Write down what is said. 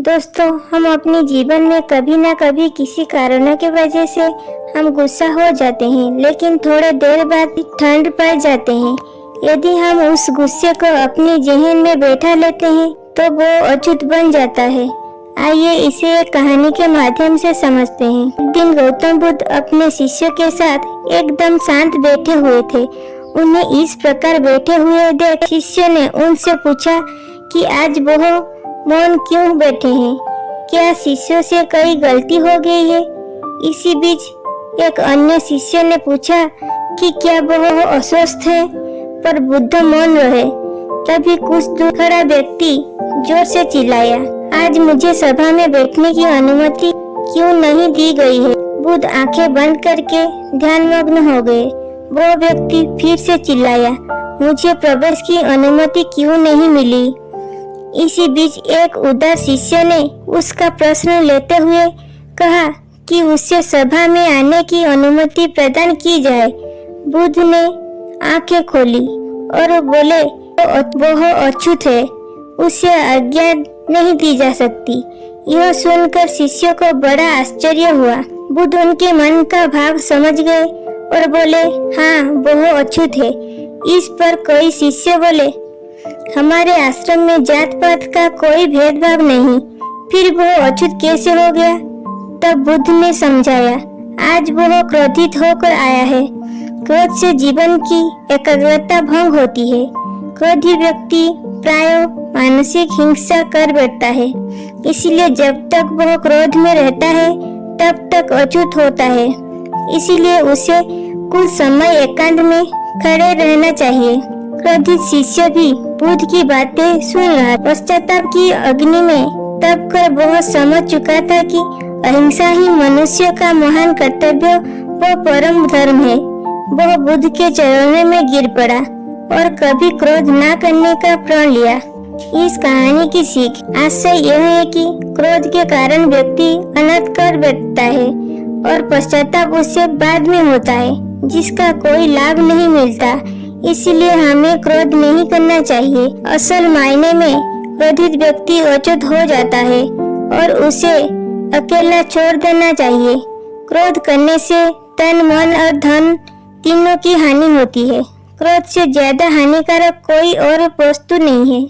दोस्तों, हम अपने जीवन में कभी न कभी किसी कारणों की वजह से हम गुस्सा हो जाते हैं, लेकिन थोड़े देर बाद ठंड पड़ जाते हैं। यदि हम उस गुस्से को अपने जहन में बैठा लेते हैं तो वो अछूत बन जाता है। आइए इसे एक कहानी के माध्यम से समझते हैं। एक दिन गौतम बुद्ध अपने शिष्यों के साथ एकदम शांत बैठे हुए थे। उन्हें इस प्रकार बैठे हुए देख शिष्य ने उनसे पूछा कि आज वो मौन क्यों बैठे हैं? क्या शिष्यों से कोई गलती हो गई है? इसी बीच एक अन्य शिष्य ने पूछा कि क्या वो अस्वस्थ है? पर बुद्ध मौन रहे। तभी कुछ दूर खड़ा व्यक्ति जोर से चिल्लाया, आज मुझे सभा में बैठने की अनुमति क्यों नहीं दी गई है? बुद्ध आंखें बंद करके ध्यानमग्न हो गए। वो व्यक्ति फिर से चिल्लाया, मुझे प्रवेश की अनुमति क्यों नहीं मिली? इसी बीच एक उदार शिष्य ने उसका प्रश्न लेते हुए कहा कि उससे सभा में आने की अनुमति प्रदान की जाए। बुद्ध ने आंखें खोली और बोले, वह अछूत है, उसे आज्ञा नहीं दी जा सकती। यह सुनकर शिष्यों को बड़ा आश्चर्य हुआ। बुद्ध उनके मन का भाव समझ गए और बोले, हाँ, वह अछूत है। इस पर कोई शिष्य बोले, हमारे आश्रम में जात पात का कोई भेदभाव नहीं, फिर वो अछूत कैसे हो गया? तब बुद्ध ने समझाया, आज वो क्रोधित होकर आया है। क्रोध से जीवन की एकाग्रता भंग होती है। क्रोधी व्यक्ति प्रायः मानसिक हिंसा कर बैठता है। इसीलिए जब तक वह क्रोध में रहता है तब तक अछूत होता है। इसीलिए उसे कुछ समय एकांत में खड़े रहना चाहिए। क्रोधित शिष्य भी बुद्ध की बातें सुन रहा। पश्चाताप की अग्नि में तप कर वह समझ चुका था कि अहिंसा ही मनुष्य का महान कर्तव्य व परम धर्म है। वह बुद्ध के चरणों में गिर पड़ा और कभी क्रोध न करने का प्रण लिया। इस कहानी की सीख आशय यह है कि क्रोध के कारण व्यक्ति अनर्थ कर बैठता है और पश्चाताप उससे बाद में होता है, जिसका कोई लाभ नहीं मिलता। इसलिए हमें क्रोध नहीं करना चाहिए। असल मायने में क्रोधित व्यक्ति अछूत हो जाता है और उसे अकेला छोड़ देना चाहिए। क्रोध करने से तन, मन और धन तीनों की हानि होती है। क्रोध से ज्यादा हानिकारक कोई और वस्तु नहीं है।